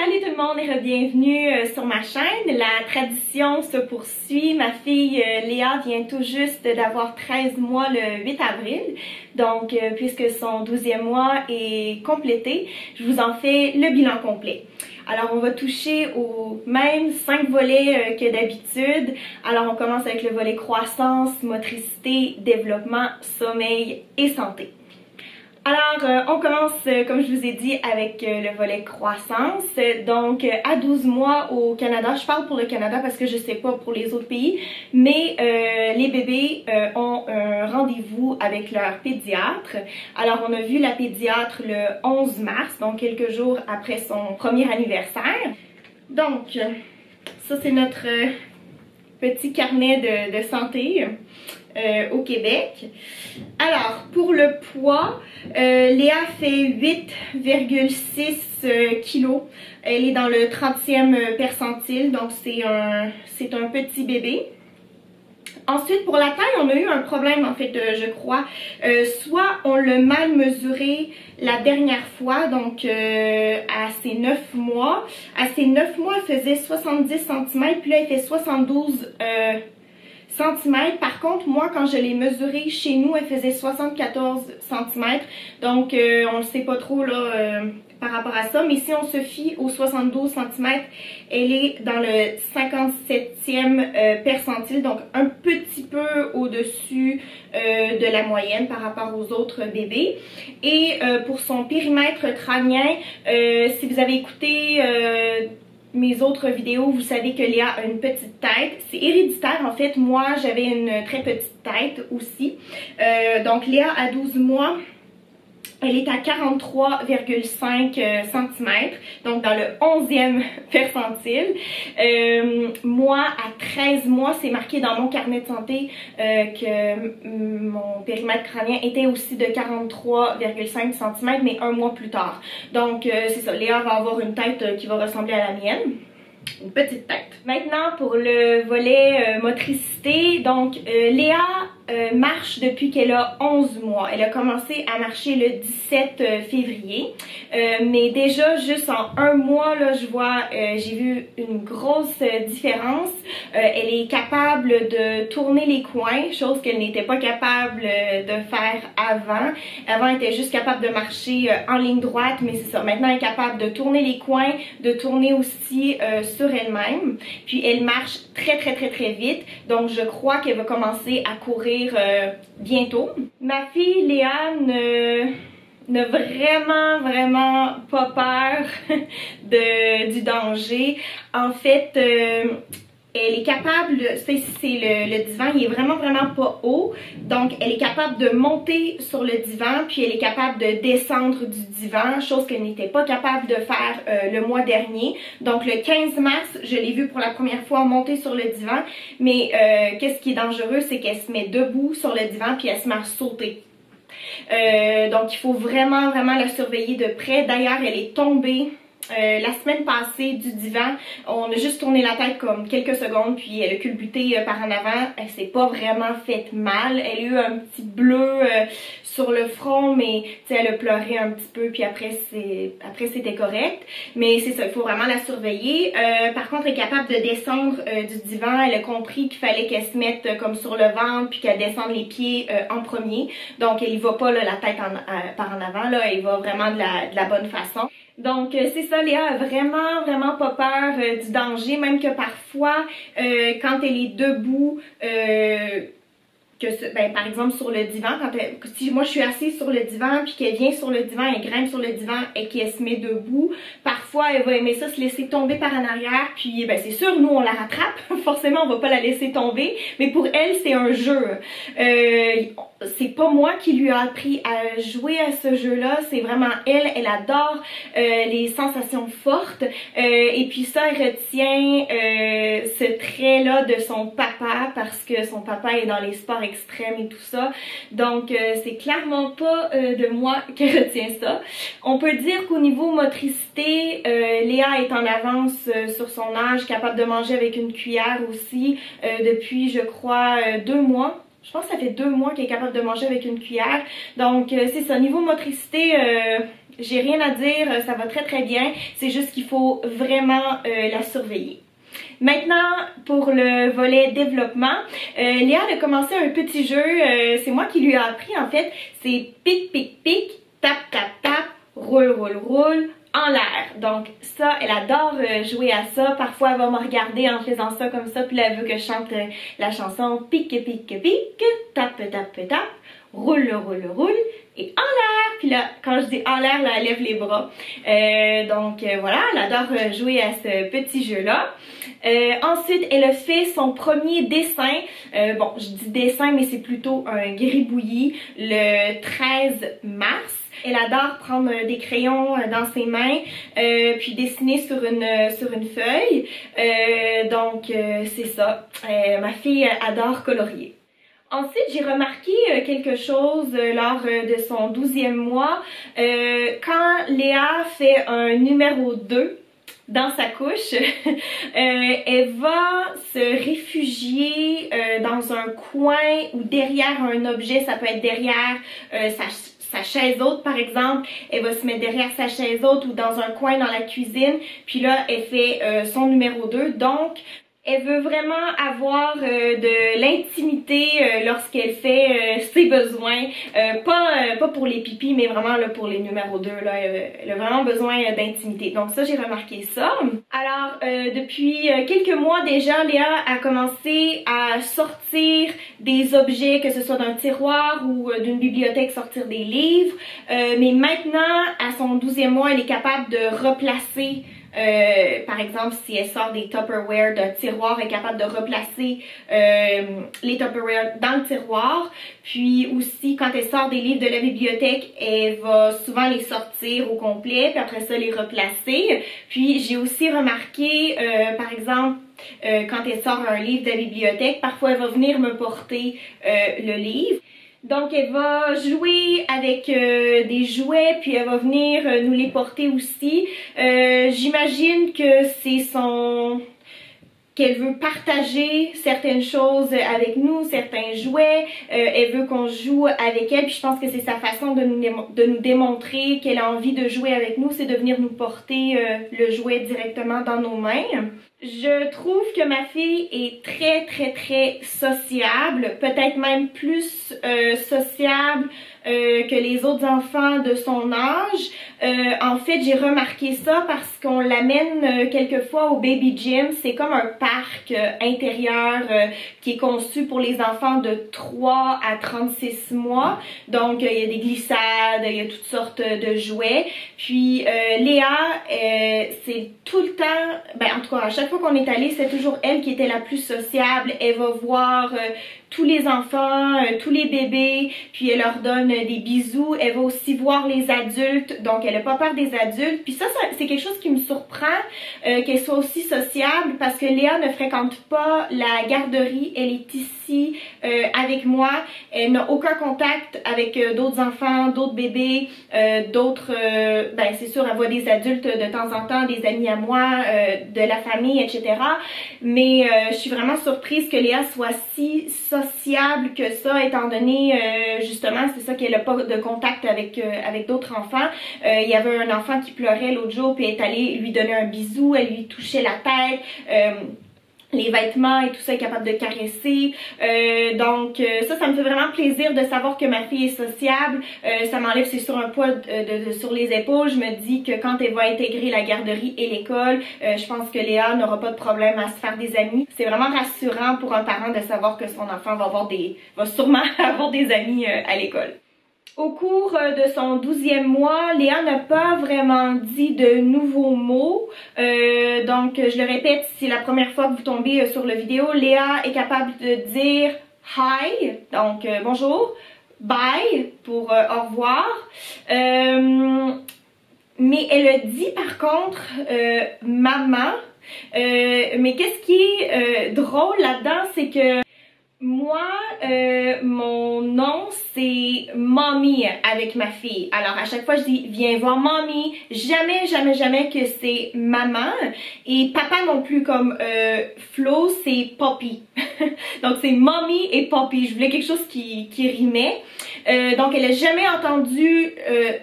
Salut tout le monde et bienvenue sur ma chaîne. La tradition se poursuit. Ma fille Léa vient tout juste d'avoir 13 mois le 8 avril. Donc, puisque son 12e mois est complété, je vous en fais le bilan complet. Alors, on va toucher aux mêmes 5 volets que d'habitude. Alors, on commence avec le volet croissance, motricité, développement, sommeil et santé. Alors, on commence, comme je vous ai dit, avec le volet croissance. Donc, à 12 mois au Canada, je parle pour le Canada parce que je sais pas pour les autres pays, mais les bébés ont un rendez-vous avec leur pédiatre. Alors, on a vu la pédiatre le 11 mars, donc quelques jours après son premier anniversaire. Donc, ça c'est notre petit carnet de santé. Au Québec. Alors, pour le poids, Léa fait 8,6 kg. Elle est dans le 30e percentile, donc c'est un petit bébé. Ensuite, pour la taille, on a eu un problème, en fait, je crois. Soit on l'a mal mesuré la dernière fois, donc à ses 9 mois. À ses 9 mois, elle faisait 70 cm, puis là, elle fait 72 cm. Par contre, moi, quand je l'ai mesurée chez nous, elle faisait 74 cm. Donc, on ne sait pas trop là par rapport à ça. Mais si on se fie aux 72 cm, elle est dans le 57e percentile. Donc, un petit peu au-dessus de la moyenne par rapport aux autres bébés. Et pour son périmètre crânien, si vous avez écouté mes autres vidéos, vous savez que Léa a une petite tête. C'est héréditaire en fait. Moi, j'avais une très petite tête aussi. Donc Léa, à 12 mois, elle est à 43,5 cm, donc dans le 11e percentile. Moi, à 13 mois, c'est marqué dans mon carnet de santé que mon périmètre crânien était aussi de 43,5 cm, mais un mois plus tard. Donc, c'est ça, Léa va avoir une tête qui va ressembler à la mienne. Une petite tête. Maintenant, pour le volet motricité, donc Léa marche depuis qu'elle a 11 mois. Elle a commencé à marcher le 17 février. Mais déjà, juste en un mois, là, je vois, j'ai vu une grosse différence. Elle est capable de tourner les coins, chose qu'elle n'était pas capable de faire avant. Avant, elle était juste capable de marcher en ligne droite, mais c'est ça. Maintenant, elle est capable de tourner les coins, de tourner aussi sur elle-même. Puis, elle marche très vite. Donc, je crois qu'elle va commencer à courir bientôt. Ma fille Léa n'a vraiment pas peur du danger. En fait, elle est capable, c'est le divan, il est vraiment pas haut, donc elle est capable de monter sur le divan, puis elle est capable de descendre du divan, chose qu'elle n'était pas capable de faire le mois dernier. Donc le 15 mars, je l'ai vue pour la première fois monter sur le divan, mais qu'est-ce qui est dangereux, c'est qu'elle se met debout sur le divan, puis elle se met à sauter. Donc il faut vraiment la surveiller de près. D'ailleurs, elle est tombée la semaine passée du divan. On a juste tourné la tête comme quelques secondes, puis elle a culbuté par en avant. Elle s'est pas vraiment fait mal. Elle a eu un petit bleu sur le front, mais elle a pleuré un petit peu, puis après c'était correct. Mais c'est ça, il faut vraiment la surveiller. Par contre, elle est capable de descendre du divan. Elle a compris qu'il fallait qu'elle se mette comme sur le ventre, puis qu'elle descende les pieds en premier. Donc elle y va pas là, la tête par en avant, là, elle va vraiment de la bonne façon. Donc c'est ça, Léa a vraiment pas peur du danger, même que parfois quand elle est debout, par exemple sur le divan, si moi je suis assise sur le divan puis qu'elle vient sur le divan, elle grimpe sur le divan et qu'elle se met debout, parfois elle va aimer ça se laisser tomber par en arrière, puis c'est sûr, nous on la rattrape, forcément on va pas la laisser tomber, mais pour elle c'est un jeu. C'est pas moi qui lui a appris à jouer à ce jeu-là, c'est vraiment elle adore les sensations fortes, et puis ça, elle retient ce trait-là de son papa, parce que son papa est dans les sports extrêmes et tout ça, donc c'est clairement pas de moi qu'elle retient ça. On peut dire qu'au niveau motricité, Léa est en avance sur son âge, capable de manger avec une cuillère aussi, depuis je crois 2 mois. Je pense que ça fait 2 mois qu'elle est capable de manger avec une cuillère. Donc c'est ça, niveau motricité, j'ai rien à dire, ça va très très bien. C'est juste qu'il faut vraiment la surveiller. Maintenant, pour le volet développement, Léa a commencé un petit jeu, c'est moi qui lui ai appris en fait, c'est pic, pic, pic, tap, tap, tap, roule, roule, roule, en l'air. Donc ça, elle adore jouer à ça. Parfois, elle va me regarder en faisant ça comme ça, puis là, elle veut que je chante la chanson pic, pic, pic, tap, tap, tap, roule, roule, roule, et en l'air. Puis là, quand je dis en l'air, là, elle lève les bras. Donc voilà, elle adore jouer à ce petit jeu-là. Ensuite, elle a fait son premier dessin. Bon, je dis dessin, mais c'est plutôt un gribouillis le 13 mars. Elle adore prendre des crayons dans ses mains, puis dessiner sur une feuille. Donc, c'est ça. Ma fille adore colorier. Ensuite, j'ai remarqué quelque chose lors de son 12e mois. Quand Léa fait un numéro 2 dans sa couche, elle va se réfugier dans un coin ou derrière un objet. Ça peut être derrière sa chaise haute par exemple, elle va se mettre derrière sa chaise haute ou dans un coin dans la cuisine, puis là elle fait son numéro 2, donc elle veut vraiment avoir de l'intimité lorsqu'elle fait ses besoins, pas pour les pipis, mais vraiment là, pour les numéros 2, là, elle a vraiment besoin d'intimité. Donc ça, j'ai remarqué ça. Alors, depuis quelques mois déjà, Léa a commencé à sortir des objets, que ce soit d'un tiroir ou d'une bibliothèque, sortir des livres. Mais maintenant, à son 12e mois, elle est capable de replacer par exemple, si elle sort des Tupperware d'un tiroir, elle est capable de replacer les Tupperware dans le tiroir. Puis aussi, quand elle sort des livres de la bibliothèque, elle va souvent les sortir au complet, puis après ça, les replacer. Puis j'ai aussi remarqué, par exemple, quand elle sort un livre de la bibliothèque, parfois elle va venir me porter le livre. Donc, elle va jouer avec des jouets, puis elle va venir nous les porter aussi. J'imagine que c'est qu'elle veut partager certaines choses avec nous, certains jouets. Elle veut qu'on joue avec elle, puis je pense que c'est sa façon de nous démontrer qu'elle a envie de jouer avec nous, c'est de venir nous porter le jouet directement dans nos mains. Je trouve que ma fille est très très très sociable, peut-être même plus sociable que les autres enfants de son âge. En fait, j'ai remarqué ça parce qu'on l'amène quelquefois au baby gym. C'est comme un parc intérieur qui est conçu pour les enfants de 3 à 36 mois. Donc, il y a des glissades, il y a toutes sortes de jouets. Puis, Léa, c'est tout le temps, ben en tout cas, à chaque fois qu'on est allé, c'est toujours elle qui était la plus sociable. Elle va voir tous les enfants, tous les bébés, puis elle leur donne des bisous. Elle va aussi voir les adultes, donc elle n'a pas peur des adultes. Puis ça c'est quelque chose qui me surprend, qu'elle soit aussi sociable, parce que Léa ne fréquente pas la garderie. Elle est ici avec moi. Elle n'a aucun contact avec d'autres enfants, d'autres bébés, ben c'est sûr, elle voit des adultes de temps en temps, des amis à moi, de la famille, etc. Mais je suis vraiment surprise que Léa soit si sociable que ça, étant donné justement, c'est ça, qu'elle n'a pas de contact avec d'autres enfants. Il y avait un enfant qui pleurait l'autre jour, puis elle est allée lui donner un bisou, elle lui touchait la tête. Les vêtements et tout ça, est capable de caresser. Donc ça me fait vraiment plaisir de savoir que ma fille est sociable. Ça m'enlève, c'est sûr, un poids sur les épaules. Je me dis que quand elle va intégrer la garderie et l'école, je pense que Léa n'aura pas de problème à se faire des amis. C'est vraiment rassurant pour un parent de savoir que son enfant va sûrement avoir des amis à l'école. Au cours de son 12e mois, Léa n'a pas vraiment dit de nouveaux mots. Donc, je le répète, si c'est la première fois que vous tombez sur la vidéo, Léa est capable de dire hi, donc bonjour, bye pour au revoir. Mais elle a dit par contre maman. Mais qu'est-ce qui est drôle là-dedans, c'est que Moi, mon nom c'est Mommy avec ma fille. Alors à chaque fois je dis viens voir Mommy. Jamais, jamais, jamais que c'est maman. Et papa non plus, comme Flo c'est Poppy. Donc c'est Mommy et Poppy. Je voulais quelque chose qui rimait. Donc elle a jamais entendu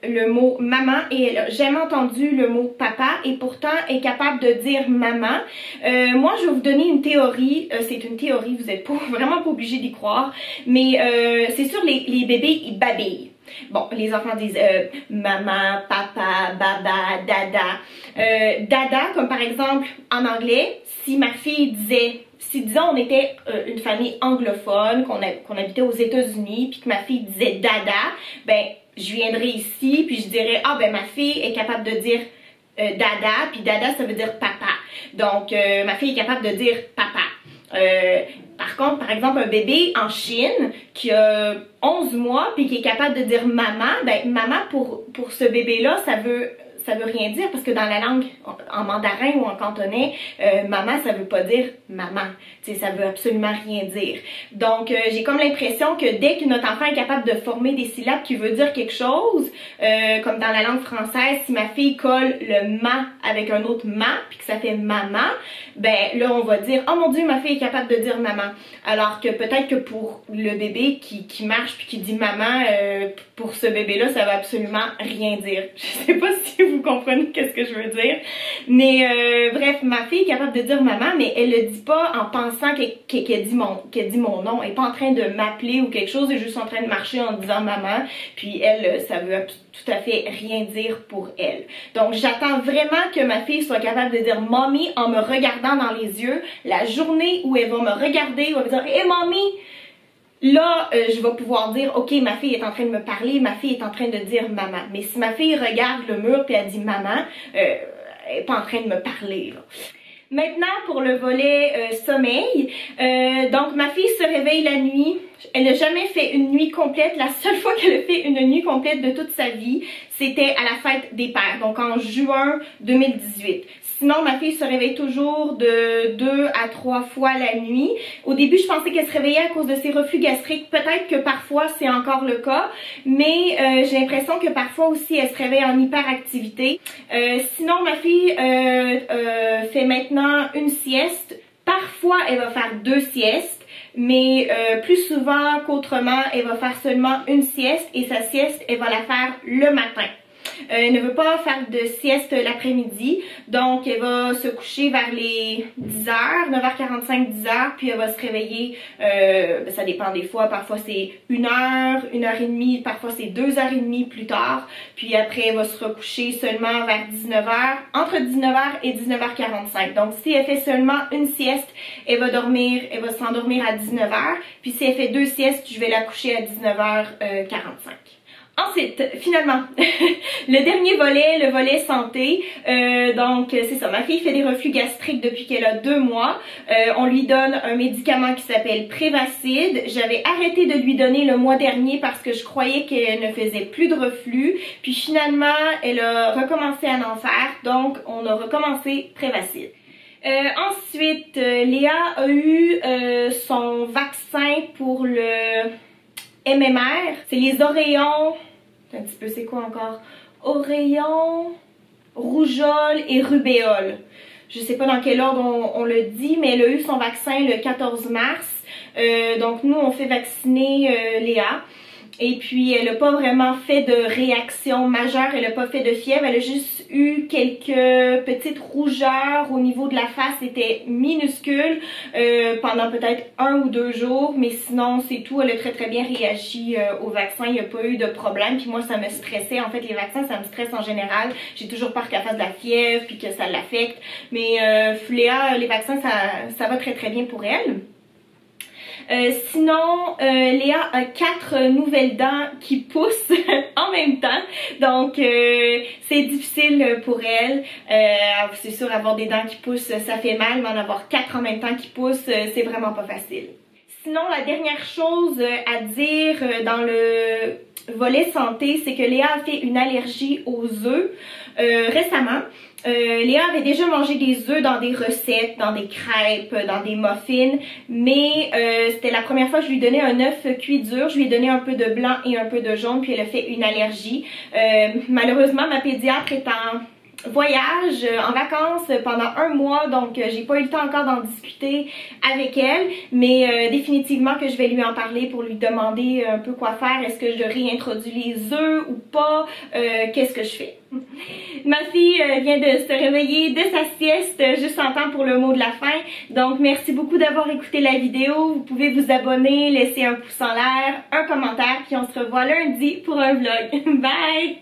le mot maman et elle a jamais entendu le mot papa et pourtant est capable de dire maman. Moi je vais vous donner une théorie, c'est une théorie, vous êtes vraiment pas obligé d'y croire, mais c'est sûr les bébés ils babillent. Bon, les enfants disent maman, papa, baba, dada. Dada, comme par exemple en anglais, si ma fille disait, si disons on était une famille anglophone, qu'on habitait aux États-Unis, puis que ma fille disait dada, ben je viendrais ici, puis je dirais ah ben ma fille est capable de dire dada, puis dada ça veut dire papa. Donc ma fille est capable de dire papa. Par contre, par exemple, un bébé en Chine qui a 11 mois puis qui est capable de dire maman, ben maman pour ce bébé-là, ça veut rien dire parce que dans la langue en mandarin ou en cantonais, maman ça veut pas dire maman, tu sais, ça veut absolument rien dire. Donc j'ai comme l'impression que dès que notre enfant est capable de former des syllabes qui veut dire quelque chose, comme dans la langue française, si ma fille colle le ma avec un autre ma puis que ça fait maman, ben là on va dire oh mon dieu ma fille est capable de dire maman. Alors que peut-être que pour le bébé qui marche puis qui dit maman, pour ce bébé-là ça veut absolument rien dire. Je sais pas si vous comprenez qu'est-ce que je veux dire. Mais bref, ma fille est capable de dire maman, mais elle le dit pas en pensant qu'elle dit mon nom. Elle est pas en train de m'appeler ou quelque chose, elle est juste en train de marcher en disant maman. Puis elle, ça veut tout à fait rien dire pour elle. Donc j'attends vraiment que ma fille soit capable de dire mommy en me regardant dans les yeux. La journée où elle va me regarder, où elle va dire hey mommy, là, je vais pouvoir dire, ok, ma fille est en train de me parler, ma fille est en train de dire maman. Mais si ma fille regarde le mur puis elle dit maman, elle est pas en train de me parler, là. Maintenant, pour le volet sommeil, donc ma fille se réveille la nuit. Elle n'a jamais fait une nuit complète. La seule fois qu'elle a fait une nuit complète de toute sa vie, c'était à la fête des pères, donc en juin 2018. Sinon, ma fille se réveille toujours de 2 à 3 fois la nuit. Au début, je pensais qu'elle se réveillait à cause de ses reflux gastriques. Peut-être que parfois, c'est encore le cas. Mais j'ai l'impression que parfois aussi, elle se réveille en hyperactivité. Sinon, ma fille fait maintenant une sieste. Parfois, elle va faire 2 siestes. Mais plus souvent qu'autrement, elle va faire seulement une sieste. Et sa sieste, elle va la faire le matin. Elle ne veut pas faire de sieste l'après-midi, donc elle va se coucher vers les 10h, 9h45, 10h, puis elle va se réveiller, ça dépend des fois, parfois c'est 1h, 1h30, parfois c'est 2h30 plus tard, puis après elle va se recoucher seulement vers 19h, entre 19h et 19h45. Donc si elle fait seulement une sieste, elle va s'endormir à 19h, puis si elle fait 2 siestes, je vais la coucher à 19h45. Ensuite, finalement, le dernier volet, le volet santé. Donc, c'est ça, ma fille fait des reflux gastriques depuis qu'elle a 2 mois. On lui donne un médicament qui s'appelle Prévacid. J'avais arrêté de lui donner le mois dernier parce que je croyais qu'elle ne faisait plus de reflux. Puis finalement, elle a recommencé à en faire. Donc, on a recommencé Prévacid. Ensuite, Léa a eu son vaccin pour le MMR. C'est les oreillons... Un petit peu, c'est quoi encore? Oreillons, rougeole et rubéole. Je sais pas dans quel ordre on le dit, mais elle a eu son vaccin le 14 mars. Donc nous, on fait vacciner Léa. Et puis, elle n'a pas vraiment fait de réaction majeure, elle n'a pas fait de fièvre, elle a juste eu quelques petites rougeurs au niveau de la face, c'était minuscule pendant peut-être 1 ou 2 jours, mais sinon c'est tout, elle a très très bien réagi au vaccin, il n'y a pas eu de problème, puis moi ça me stressait, en fait les vaccins ça me stresse en général, j'ai toujours peur qu'elle fasse de la fièvre puis que ça l'affecte, mais Léa, les vaccins ça va très très bien pour elle. Sinon, Léa a 4 nouvelles dents qui poussent en même temps, donc c'est difficile pour elle. C'est sûr, avoir des dents qui poussent, ça fait mal, mais en avoir 4 en même temps qui poussent, c'est vraiment pas facile. Sinon, la dernière chose à dire dans le volet santé, c'est que Léa a fait une allergie aux œufs récemment. Léa avait déjà mangé des œufs dans des recettes, dans des crêpes, dans des muffins, mais c'était la première fois que je lui donnais un œuf cuit dur. Je lui ai donné un peu de blanc et un peu de jaune, puis elle a fait une allergie. Malheureusement, ma pédiatre est en voyage, en vacances pendant un mois, donc j'ai pas eu le temps encore d'en discuter avec elle, mais définitivement que je vais lui en parler pour lui demander un peu quoi faire. Est-ce que je réintroduis les œufs ou pas? Qu'est-ce que je fais? Ma fille vient de se réveiller de sa sieste juste en temps pour le mot de la fin. Donc merci beaucoup d'avoir écouté la vidéo. Vous pouvez vous abonner, laisser un pouce en l'air, un commentaire, puis on se revoit lundi pour un vlog. Bye!